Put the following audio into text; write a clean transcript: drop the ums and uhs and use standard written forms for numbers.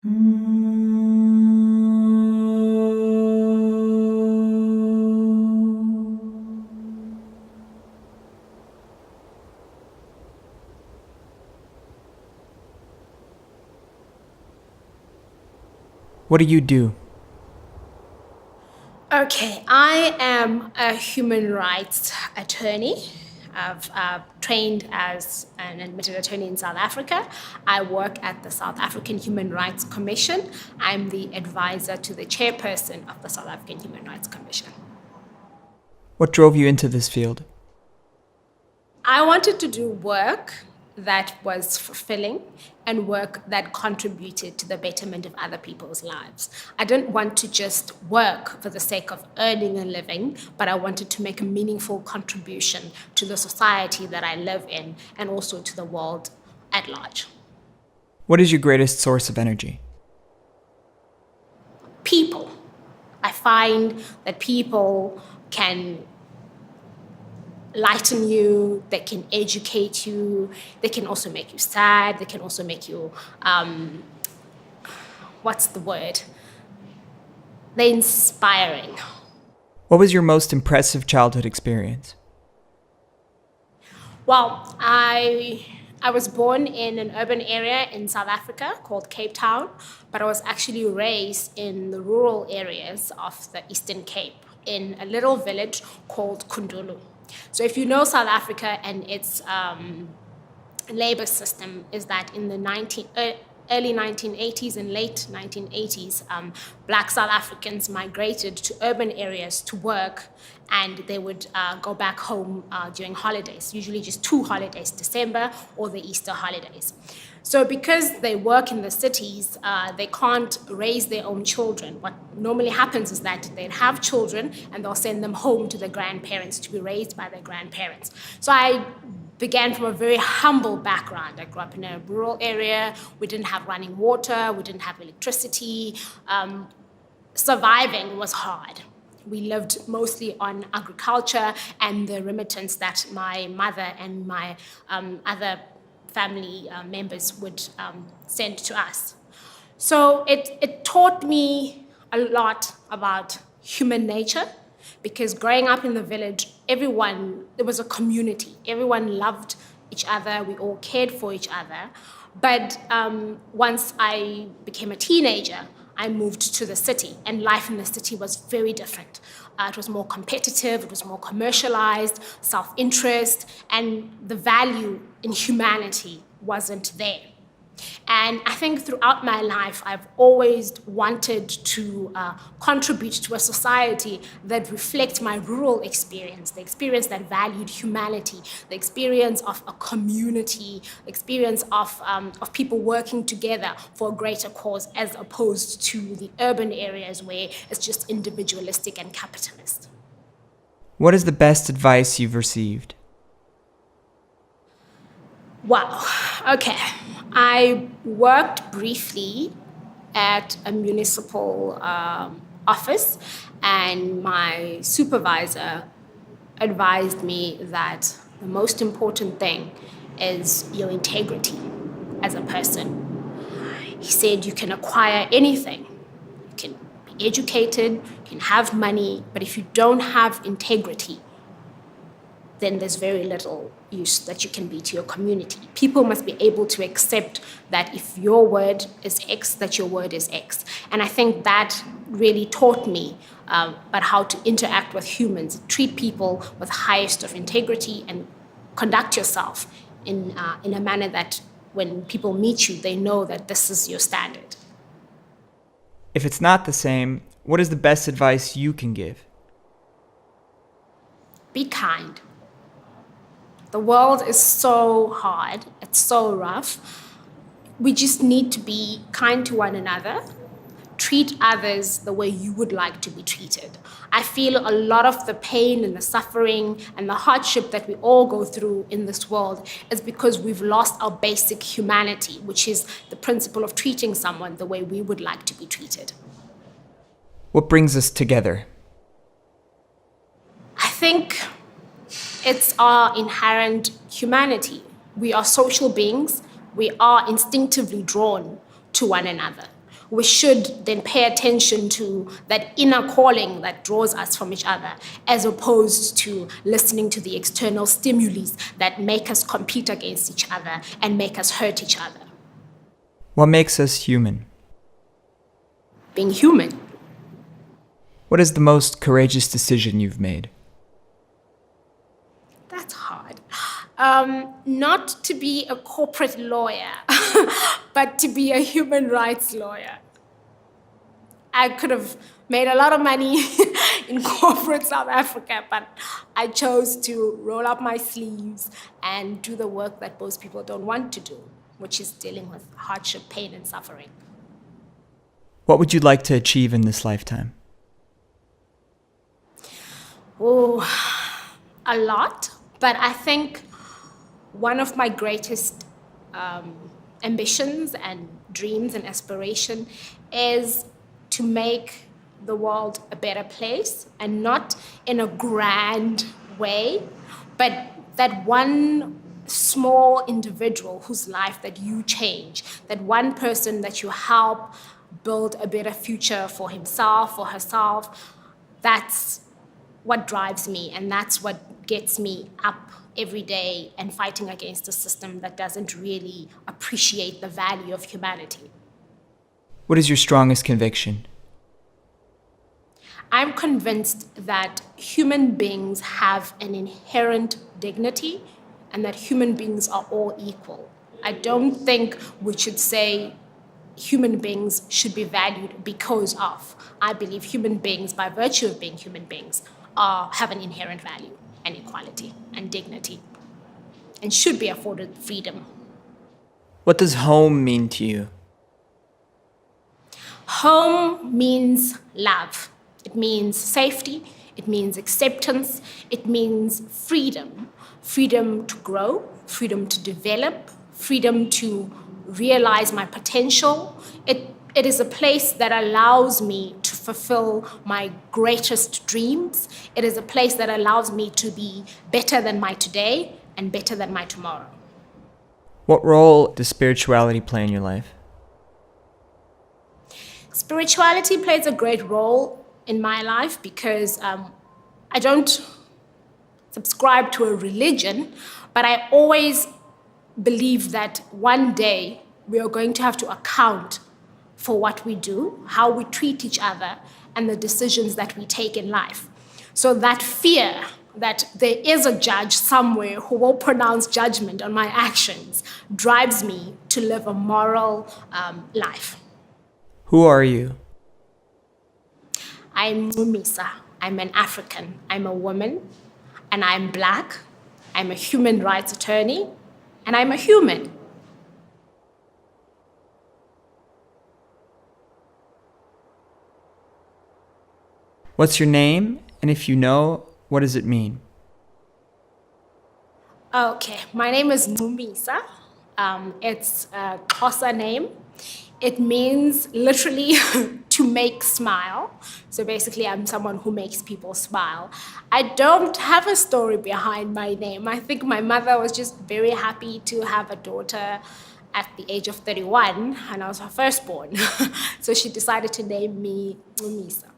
What do you do? Okay, I am a human rights attorney. I've trained as an admitted attorney in South Africa. I work at the South African Human Rights Commission. I'm the advisor to the chairperson of the South African Human Rights Commission. What drove you into this field? I wanted to do work that was fulfilling and work that contributed to the betterment of other people's lives. I didn't want to just work for the sake of earning a living, but I wanted to make a meaningful contribution to the society that I live in and also to the world at large. What is your greatest source of energy? People. I find that people can lighten you, they can educate you, they can also make you sad, they can also make you, what's the word? They're inspiring. What was your most impressive childhood experience? Well, I was born in an urban area in South Africa called Cape Town, but I was actually raised in the rural areas of the Eastern Cape in a little village called Kundulu. So if you know South Africa and its labor system, is that in the early 1980s and late 1980s, Black South Africans migrated to urban areas to work, and they would go back home during holidays, usually just 2 holidays, December or the Easter holidays. So because they work in the cities, they can't raise their own children. What normally happens is that they have children and they'll send them home to their grandparents to be raised by their grandparents. So I began from a very humble background. I grew up in a rural area. We didn't have running water. We didn't have electricity. Surviving was hard. We lived mostly on agriculture and the remittance that my mother and my other family members would send to us. So it taught me a lot about human nature, because growing up in the village, there was a community. Everyone loved each other. We all cared for each other. But once I became a teenager, I moved to the city, and life in the city was very different. It was more competitive, it was more commercialized, self-interest, and the value in humanity wasn't there. And I think throughout my life, I've always wanted to contribute to a society that reflects my rural experience, the experience that valued humanity, the experience of a community, the experience of people working together for a greater cause, as opposed to the urban areas where it's just individualistic and capitalist. What is the best advice you've received? Wow, okay. I worked briefly at a municipal office, and my supervisor advised me that the most important thing is your integrity as a person. He said you can acquire anything. You can be educated, you can have money, but if you don't have integrity, then there's very little use that you can be to your community. People must be able to accept that if your word is X, that your word is X. And I think that really taught me about how to interact with humans, treat people with highest of integrity, and conduct yourself in a manner that when people meet you, they know that this is your standard. If it's not the same, what is the best advice you can give? Be kind. The world is so hard, it's so rough. We just need to be kind to one another, treat others the way you would like to be treated. I feel a lot of the pain and the suffering and the hardship that we all go through in this world is because we've lost our basic humanity, which is the principle of treating someone the way we would like to be treated. What brings us together? I think it's our inherent humanity. We are social beings. We are instinctively drawn to one another. we should then pay attention to that inner calling that draws us from each other, as opposed to listening to the external stimuli that make us compete against each other and make us hurt each other. What makes us human? Being human. What is the most courageous decision you've made? That's hard. Not to be a corporate lawyer, but to be a human rights lawyer. I could have made a lot of money in corporate South Africa, but I chose to roll up my sleeves and do the work that most people don't want to do, which is dealing with hardship, pain, and suffering. What would you like to achieve in this lifetime? Oh, a lot. But I think one of my greatest ambitions and dreams and aspiration is to make the world a better place, and not in a grand way, but that one small individual whose life that you change, that one person that you help build a better future for himself or herself, that's what drives me, and that's what gets me up every day and fighting against a system that doesn't really appreciate the value of humanity. What is your strongest conviction? I'm convinced that human beings have an inherent dignity and that human beings are all equal. I don't think we should say human beings should be valued because of. I believe human beings, by virtue of being human beings, have an inherent value and equality and dignity and should be afforded freedom. What does home mean to you? Home means love. It means safety. It means acceptance. It means freedom. Freedom to grow, freedom to develop, freedom to realize my potential. It is a place that allows me to fulfill my greatest dreams. It is a place that allows me to be better than my today and better than my tomorrow. What role does spirituality play in your life? Spirituality plays a great role in my life because I don't subscribe to a religion, but I always believe that one day we are going to have to account for what we do, how we treat each other, and the decisions that we take in life. So that fear that there is a judge somewhere who will pronounce judgment on my actions drives me to live a moral life. Who are you? I'm Ncumisa. I'm an African. I'm a woman, and I'm Black. I'm a human rights attorney, and I'm a human. What's your name? And if you know, what does it mean? Okay, my name is Ncumisa. It's a Xhosa name. It means literally to make smile. So basically, I'm someone who makes people smile. I don't have a story behind my name. I think my mother was just very happy to have a daughter at the age of 31, and I was her firstborn. So she decided to name me Ncumisa.